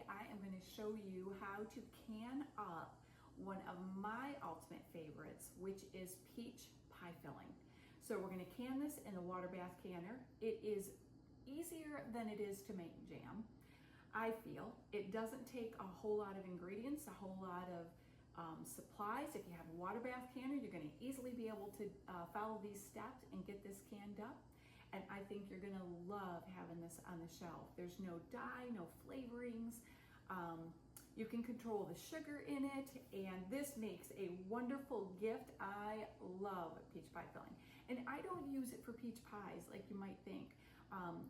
today I am going to show you how to can up one of my ultimate favorites, which is peach pie filling. So we're going to can this in the water bath canner. It is easier than it is to make jam. I feel it doesn't take a whole lot of ingredients, a whole lot of supplies. If you have a water bath canner, you're going to easily be able to follow these steps and get this canned up. And I think you're going to love having this on the shelf. There's no dye, no flavorings. You can control the sugar in it, and this makes a wonderful gift. I love peach pie filling, and I don't use it for peach pies like you might think.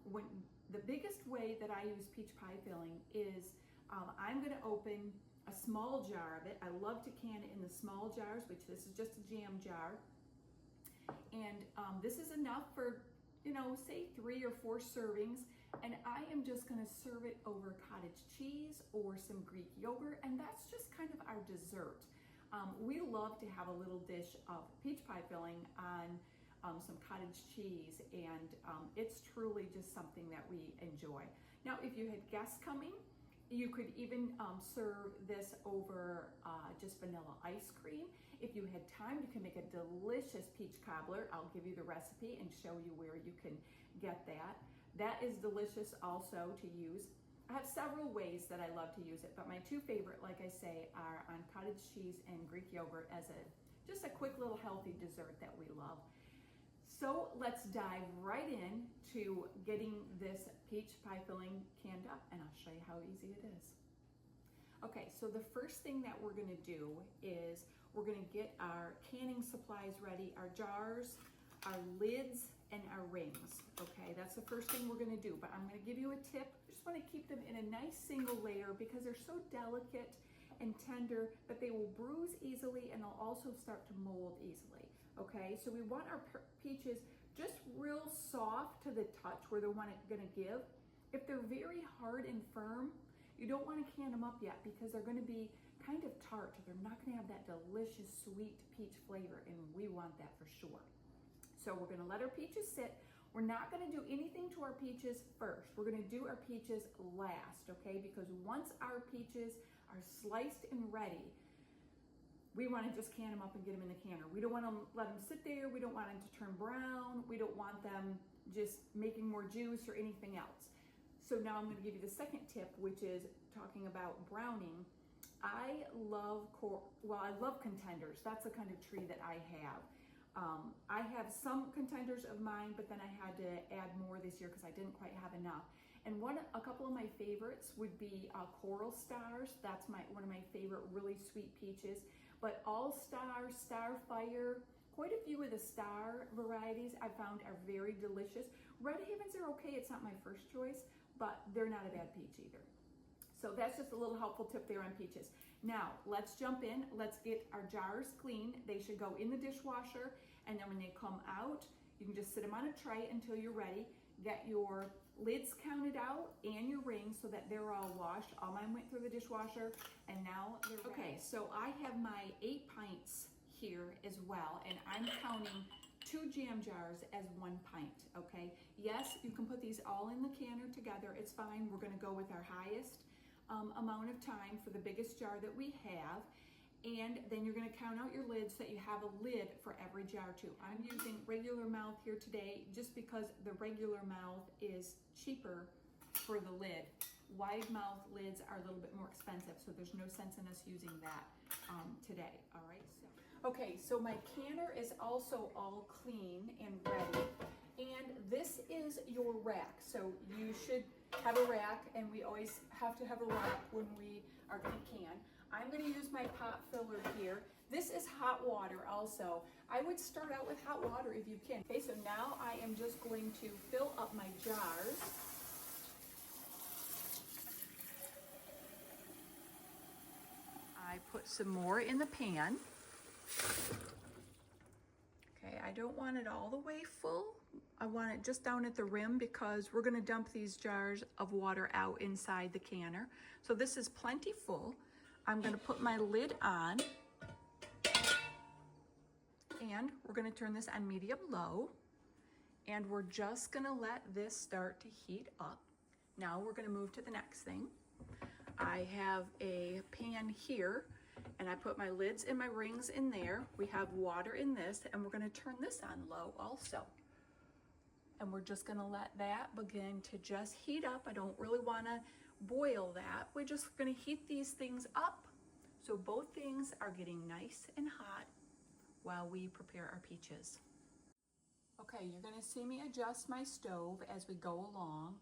When the biggest way that I use peach pie filling is I'm going to open a small jar of it. I love to can it in the small jars, which this is just a jam jar, and this is enough for, you know, say 3 or 4 servings, and I am just going to serve it over cottage cheese or some Greek yogurt, and that's just kind of our dessert. We love to have a little dish of peach pie filling on some cottage cheese, and it's truly just something that we enjoy. Now, if you had guests coming, you could even serve this over just vanilla ice cream. If you had time, you can make a delicious peach cobbler. I'll give you the recipe and show you where you can get that. That is delicious also to use. I have several ways that I love to use it, but my 2 favorite, like I say, are on cottage cheese and Greek yogurt as just a quick little healthy dessert that we love. So let's dive right in to getting this peach pie filling canned up, and I'll show you how easy it is. Okay, so the first thing that we're gonna do is we're gonna get our canning supplies ready, our jars, our lids, and our rings. Okay, that's the first thing we're gonna do, but I'm gonna give you a tip. I just wanna keep them in a nice single layer because they're so delicate and tender, but they will bruise easily, and they'll also start to mold easily. Okay, so we want our peaches just real soft to the touch where they're gonna give. If they're very hard and firm, you don't want to can them up yet because they're going to be kind of tart. They're not going to have that delicious sweet peach flavor, and we want that for sure. So we're going to let our peaches sit. We're not going to do anything to our peaches first. We're going to do our peaches last, okay? Because once our peaches are sliced and ready, we want to just can them up and get them in the canner. We don't want to let them sit there. We don't want them to turn brown. We don't want them just making more juice or anything else. So now I'm going to give you the second tip, which is talking about browning. I love contenders. That's the kind of tree that I have. I have some contenders of mine, but then I had to add more this year because I didn't quite have enough. And a couple of my favorites would be Coral Stars. That's one of my favorite really sweet peaches. But All Star, Starfire, quite a few of the star varieties I found are very delicious. Red Havens are okay. It's not my first choice, but they're not a bad peach either. So that's just a little helpful tip there on peaches. Now, let's jump in. Let's get our jars clean. They should go in the dishwasher, and then when they come out, you can just sit them on a tray until you're ready. Get your lids counted out and your rings so that they're all washed. All mine went through the dishwasher, and now they're ready. Okay, so I have my 8 pints here as well, and I'm counting 2 jam jars as 1 pint, okay? Yes, you can put these all in the canner together. It's fine. We're gonna go with our highest amount of time for the biggest jar that we have, and then you're gonna count out your lids so that you have a lid for every jar too. I'm using regular mouth here today just because the regular mouth is cheaper for the lid. Wide mouth lids are a little bit more expensive, so there's no sense in us using that today, all right? Okay, so my canner is also all clean and ready, and this is your rack. So you should have a rack, and we always have to have a rack when we are gonna can. I'm gonna use my pot filler here. This is hot water also. I would start out with hot water if you can. Okay, so now I am just going to fill up my jars. I put some more in the pan. Okay, I don't want it all the way full. I want it just down at the rim because we're gonna dump these jars of water out inside the canner. So this is plenty full. I'm gonna put my lid on, and we're gonna turn this on medium low, and we're just gonna let this start to heat up. Now we're gonna move to the next thing. I have a pan here, and I put my lids and my rings in there. We have water in this, and we're gonna turn this on low also. And we're just gonna let that begin to just heat up. I don't really wanna boil that. We're just gonna heat these things up so both things are getting nice and hot while we prepare our peaches. Okay, you're gonna see me adjust my stove as we go along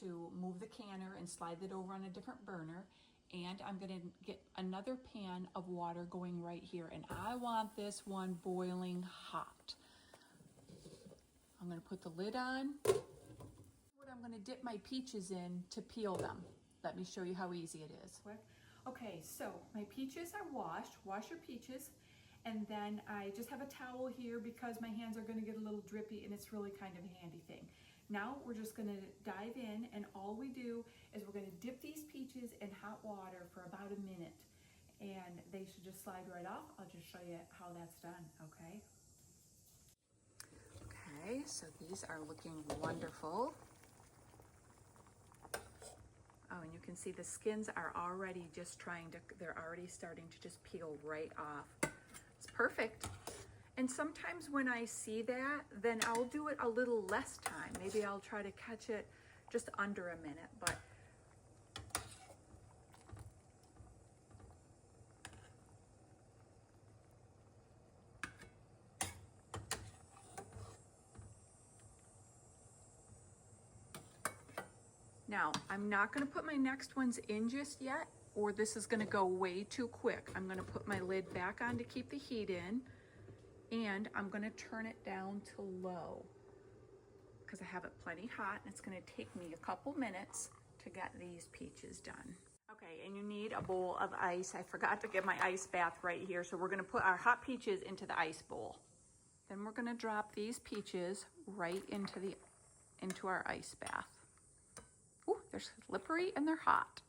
to move the canner and slide it over on a different burner. And I'm gonna get another pan of water going right here. And I want this one boiling hot. I'm gonna put the lid on. What I'm gonna dip my peaches in to peel them. Let me show you how easy it is. Okay, so my peaches are washed. Wash your peaches. And then I just have a towel here because my hands are gonna get a little drippy, and it's really kind of a handy thing. Now we're just gonna dive in, and all we do is we're gonna dip these peaches in hot water for about a minute, and they should just slide right off. I'll just show you how that's done, okay? Okay, so these are looking wonderful. Oh, and you can see the skins are already just they're already starting to just peel right off. It's perfect. And sometimes when I see that, then I'll do it a little less time. Maybe I'll try to catch it just under a minute, but now I'm not gonna put my next ones in just yet, or this is gonna go way too quick. I'm gonna put my lid back on to keep the heat in, and I'm gonna turn it down to low because I have it plenty hot, and it's gonna take me a couple minutes to get these peaches done. Okay, and you need a bowl of ice. I forgot to get my ice bath right here, so we're gonna put our hot peaches into the ice bowl. Then we're gonna drop these peaches right into our ice bath. Ooh, they're slippery and they're hot.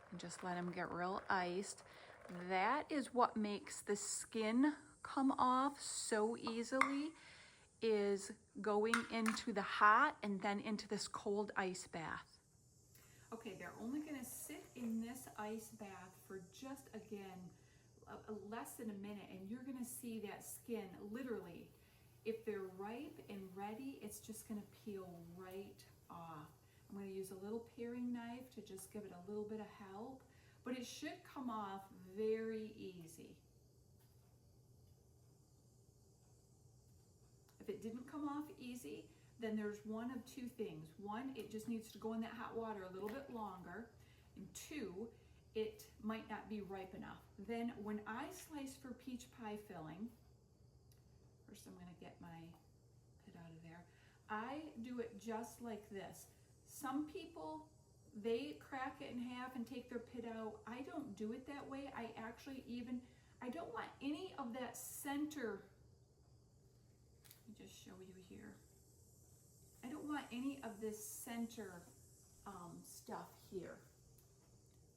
And just let them get real iced. That is what makes the skin come off so easily, is going into the hot and then into this cold ice bath. Okay, they're only gonna sit in this ice bath for just, again, less than a minute, and you're gonna see that skin literally, if they're ripe and ready, it's just gonna peel right off. I'm gonna use a little paring knife to just give it a little bit of help, but it should come off very easy. If it didn't come off easy, then there's one of two things. One, it just needs to go in that hot water a little bit longer, and two, it might not be ripe enough. Then when I slice for peach pie filling, first I'm gonna get my pit out of there. I do it just like this. Some people, they crack it in half and take their pit out. I don't do it that way. I don't want any of that center. Let me just show you here. I don't want any of this center stuff here.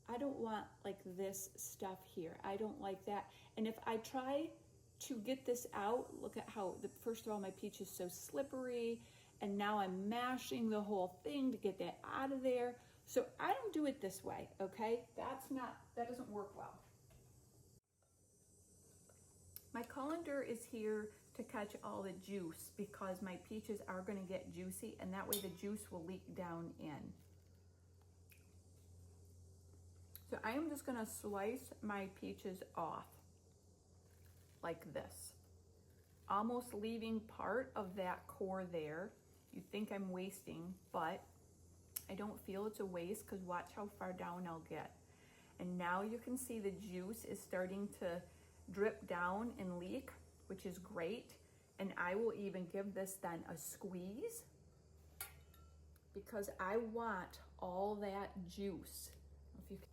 I don't want like this stuff here. I don't like that. And if I try to get this out, look at how, first of all, my peach is so slippery, and now I'm mashing the whole thing to get that out of there. So I don't do it this way, okay? That doesn't work well. My colander is here to catch all the juice because my peaches are gonna get juicy, and that way the juice will leak down in. So I am just gonna slice my peaches off like this, almost leaving part of that core there. You think I'm wasting, but I don't feel it's a waste because watch how far down I'll get. And now you can see the juice is starting to drip down and leak, which is great. And I will even give this then a squeeze because I want all that juice. If you can.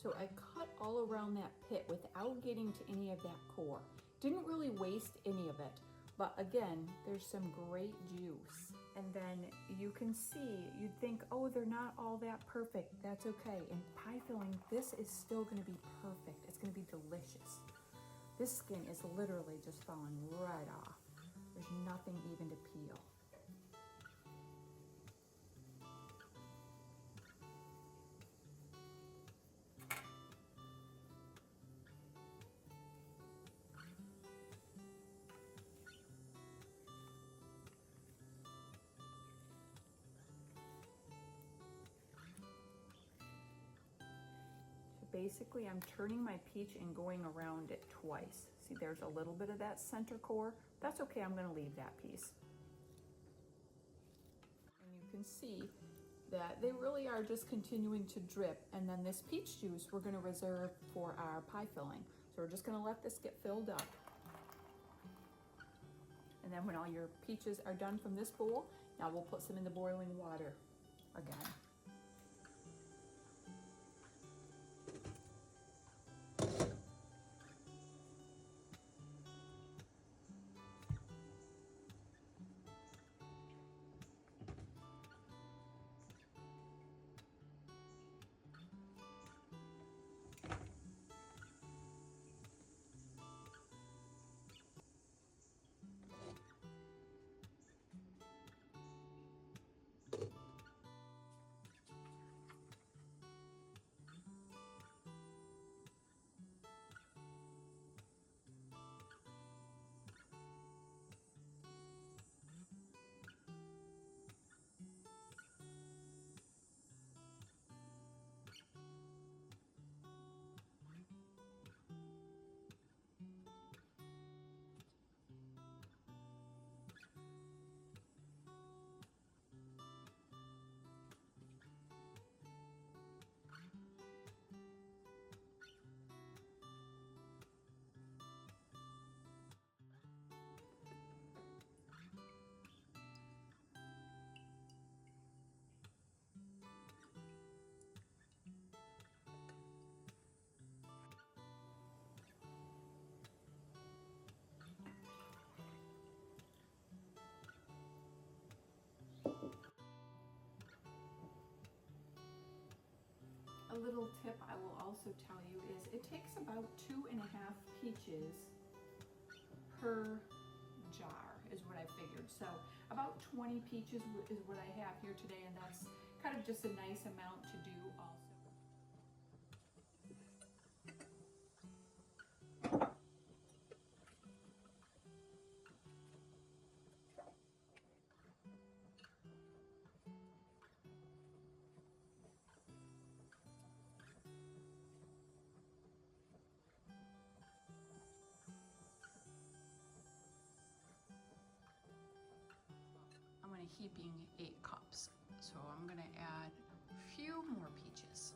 So I cut all around that pit without getting to any of that core. Didn't really waste any of it, but again, there's some great juice. And then you can see, you'd think, oh, they're not all that perfect. That's okay. In pie filling, this is still gonna be perfect. It's gonna be delicious. This skin is literally just falling right off. There's nothing even to peel. Basically, I'm turning my peach and going around it twice. See, there's a little bit of that center core. That's okay, I'm gonna leave that piece. And you can see that they really are just continuing to drip, and then this peach juice we're gonna reserve for our pie filling. So we're just gonna let this get filled up. And then when all your peaches are done from this bowl, now we'll put some in the boiling water again. A little tip I will also tell you is it takes about 2.5 peaches per jar is what I figured. So about 20 peaches is what I have here today, and that's kind of just a nice amount to do also. I'm heaping 8 cups. So I'm gonna add a few more peaches.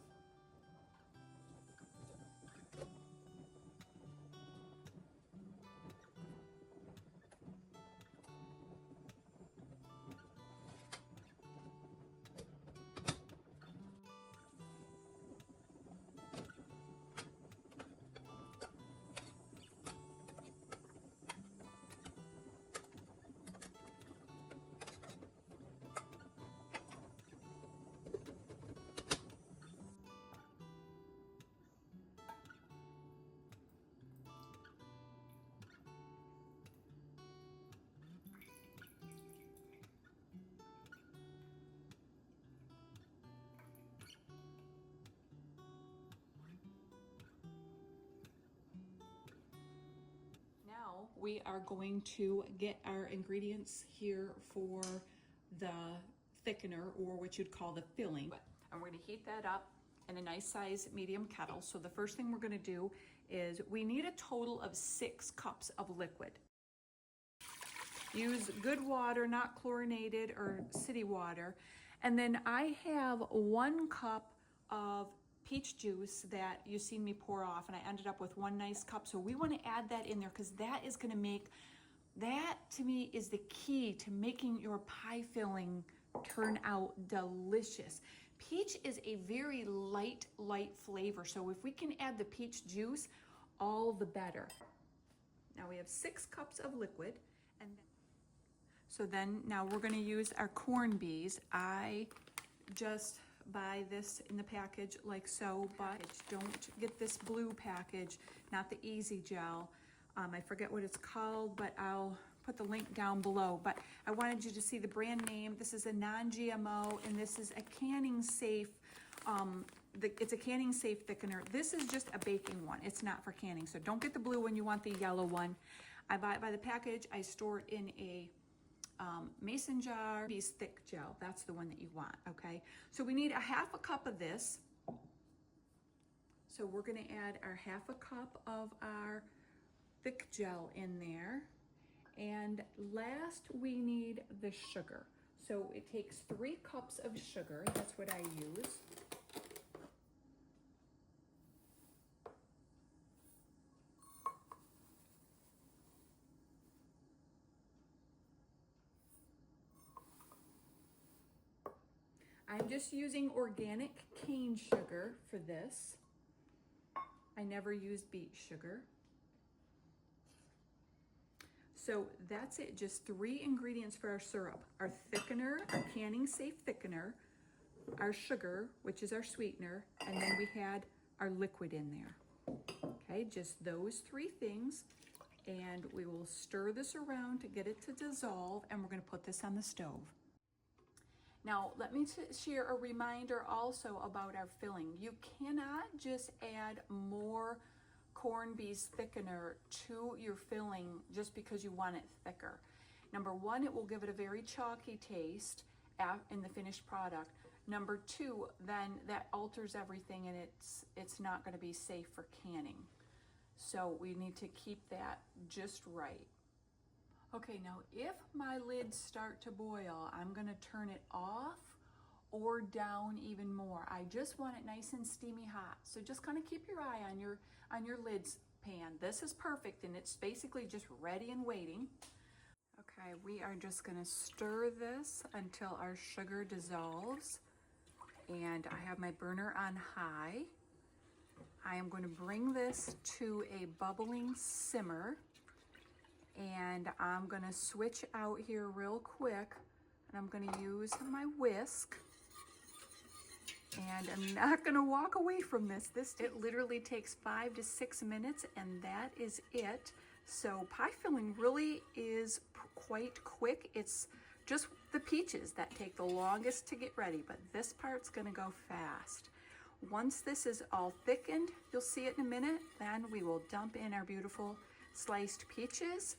Now we are going to get our ingredients here for the thickener, or what you'd call the filling. And we're gonna heat that up in a nice size medium kettle. So the first thing we're gonna do is we need a total of 6 cups of liquid. Use good water, not chlorinated or city water. And then I have 1 cup of peach juice that you've seen me pour off, and I ended up with 1 nice cup. So we want to add that in there because that is going to make, that to me is the key to making your pie filling turn out delicious. Peach is a very light flavor, so if we can add the peach juice, all the better. Now we have 6 cups of liquid, and so then now we're gonna use our corn bees. I just buy this in the package like so, but don't get this blue package, not the Easy Gel. I forget what it's called, but I'll put the link down below. But I wanted you to see the brand name. This is a non-GMO, and this is a canning safe, it's a canning safe thickener. This is just a baking one. It's not for canning, so don't get the blue one, you want the yellow one. I buy it by the package. I store it in a mason jar. Bees thick gel, that's the one that you want, okay? So we need a 1/2 cup of this. So we're gonna add our 1/2 cup of our thick gel in there. And last we need the sugar. So it takes 3 cups of sugar, that's what I use. I'm just using organic cane sugar for this. I never use beet sugar. So that's it, just 3 ingredients for our syrup. Our thickener, our canning safe thickener, our sugar, which is our sweetener, and then we had our liquid in there. Okay, just those 3 things. And we will stir this around to get it to dissolve, and we're gonna put this on the stove. Now, let me share a reminder also about our filling. You cannot just add more corn bees thickener to your filling just because you want it thicker. Number 1, it will give it a very chalky taste in the finished product. Number 2, then that alters everything, and it's not going to be safe for canning. So we need to keep that just right. Okay, now if my lids start to boil, I'm going to turn it off or down even more. I just want it nice and steamy hot. So just kind of keep your eye on your lids pan. This is perfect, and it's basically just ready and waiting. Okay, we are just going to stir this until our sugar dissolves. And I have my burner on high. I am going to bring this to a bubbling simmer. And I'm going to switch out here real quick. And I'm going to use my whisk. And I'm not going to walk away from this. It literally takes 5 to 6 minutes, and that is it. So pie filling really is quite quick. It's just the peaches that take the longest to get ready, but this part's going to go fast. Once this is all thickened, you'll see it in a minute, then we will dump in our beautiful sliced peaches,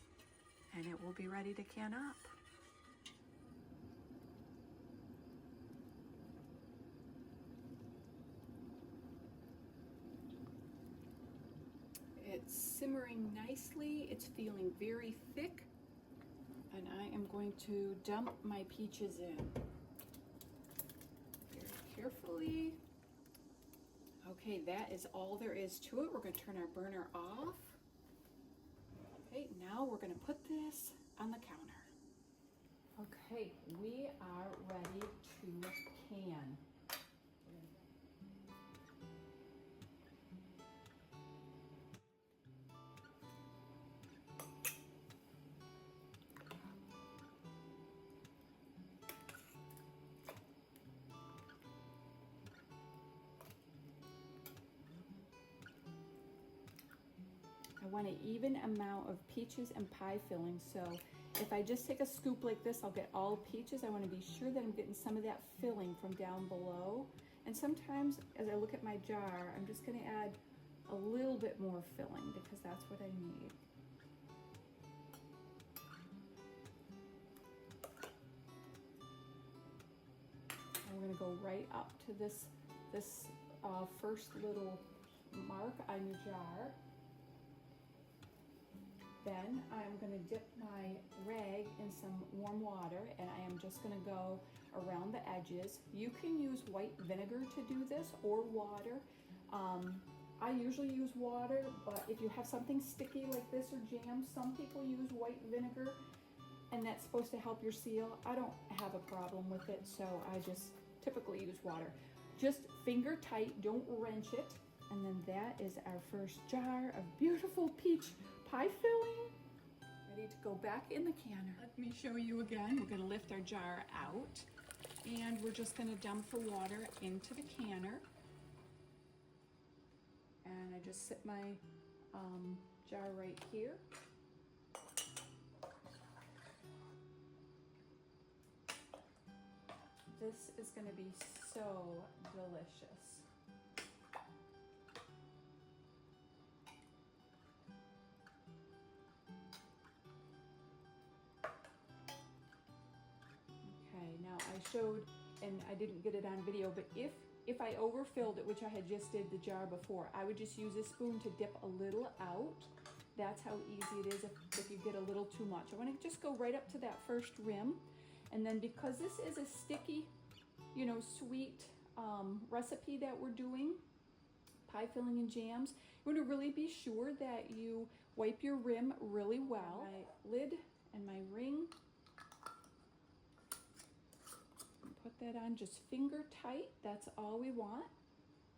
and it will be ready to can up. It's simmering nicely. It's feeling very thick. And I am going to dump my peaches in. Very carefully. Okay, that is all there is to it. We're going to turn our burner off. Okay, now we're going to put this on the counter. Okay, we are ready to can. I want an even amount of peaches and pie filling, so if I just take a scoop like this, I'll get all peaches. I want to be sure that I'm getting some of that filling from down below. And sometimes as I look at my jar, I'm just going to add a little bit more filling because that's what I need. And we're going to go right up to this first little mark on your jar. Then I'm going to dip my rag in some warm water, and I am just going to go around the edges. You can use white vinegar to do this, or water. I usually use water, but if you have something sticky like this or jam, some people use white vinegar, and that's supposed to help your seal. I don't have a problem with it, so I just typically use water. Just finger tight, don't wrench it. And then that is our first jar of beautiful peach pie filling. Ready to go back in the canner. Let me show you again. We're gonna lift our jar out and we're just gonna dump the water into the canner. And I just sit my jar right here. This is gonna be so delicious. Okay, now I showed, and I didn't get it on video, but if I overfilled it, which I had just did the jar before, I would just use a spoon to dip a little out. That's how easy it is if you get a little too much. I want to just go right up to that first rim. And then because this is a sticky, you know, sweet recipe that we're doing, pie filling and jams, you want to really be sure that you wipe your rim really well. My lid and my ring. Put that on just finger tight. That's all we want.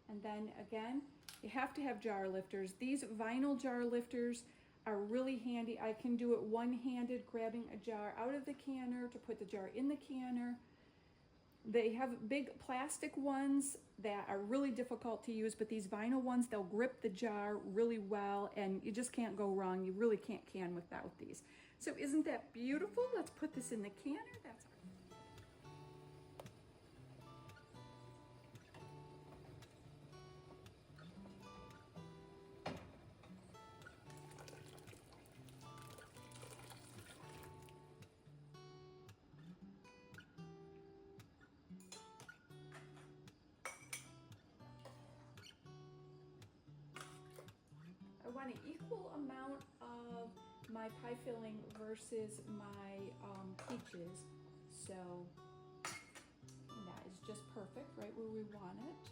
And then again, you have to have jar lifters. These vinyl jar lifters are really handy. I can do it one-handed, grabbing a jar out of the canner to put the jar in the canner. They have big plastic ones that are really difficult to use, but these vinyl ones, they'll grip the jar really well and you just can't go wrong. You really can't can without these. So isn't that beautiful? Let's put this in the canner. That's I want an equal amount of my pie filling versus my peaches. So that is just perfect, right where we want it.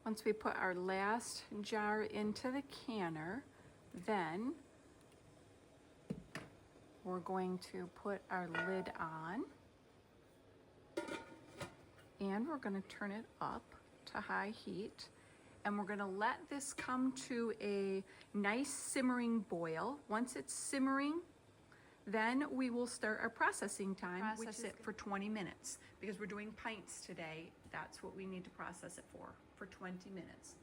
Once we put our last jar into the canner, then we're going to put our lid on and we're going to turn it up to high heat. And we're going to let this come to a nice simmering boil. Once it's simmering, then we will start our processing time, which is it for 20 minutes. Because we're doing pints today, that's what we need to process it for 20 minutes.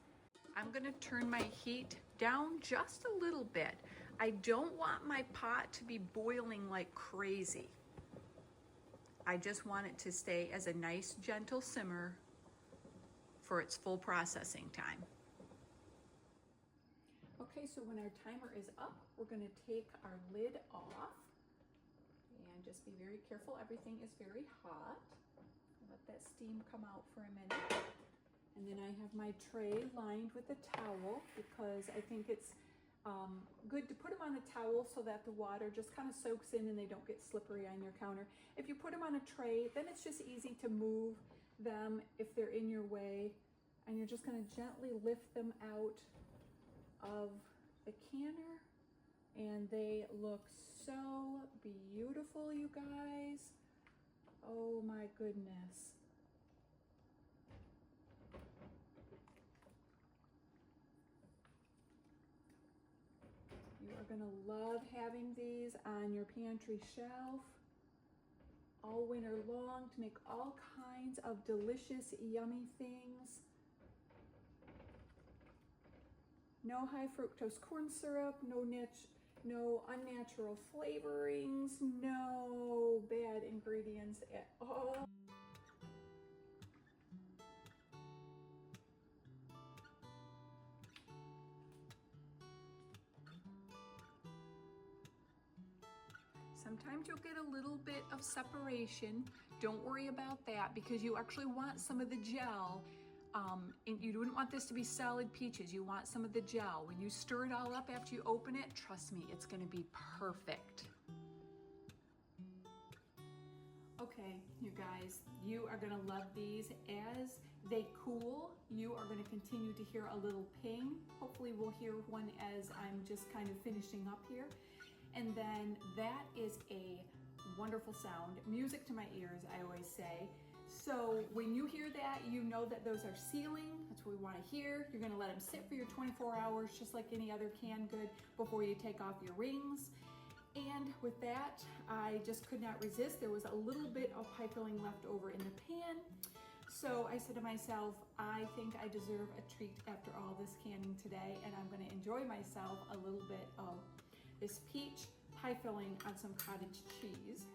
I'm gonna turn my heat down just a little bit. I don't want my pot to be boiling like crazy. I just want it to stay as a nice gentle simmer for its full processing time. Okay, so when our timer is up, we're gonna take our lid off and just be very careful. Everything is very hot. Let that steam come out for a minute. And then I have my tray lined with a towel because I think it's good to put them on a towel so that the water just kind of soaks in and they don't get slippery on your counter. If you put them on a tray, then it's just easy to move them if they're in your way. And you're just going to gently lift them out of the canner. And they look so beautiful, you guys. Oh my goodness. You are gonna love having these on your pantry shelf all winter long to make all kinds of delicious, yummy things. No high fructose corn syrup, no unnatural flavorings, no bad ingredients at all. Sometimes you'll get a little bit of separation. Don't worry about that because you actually want some of the gel. And you wouldn't want this to be solid peaches. You want some of the gel. When you stir it all up after you open it, trust me, it's gonna be perfect. Okay, you guys, you are gonna love these. As they cool, you are gonna continue to hear a little ping. Hopefully we'll hear one as I'm just kind of finishing up here. And then that is a wonderful sound. Music to my ears, I always say. So when you hear that, you know that those are sealing. That's what we want to hear. You're gonna let them sit for your 24 hours, just like any other canned good, before you take off your rings. And with that, I just could not resist. There was a little bit of pie filling left over in the pan. So I said to myself, I think I deserve a treat after all this canning today, and I'm gonna enjoy myself a little bit of this peach pie filling on some cottage cheese.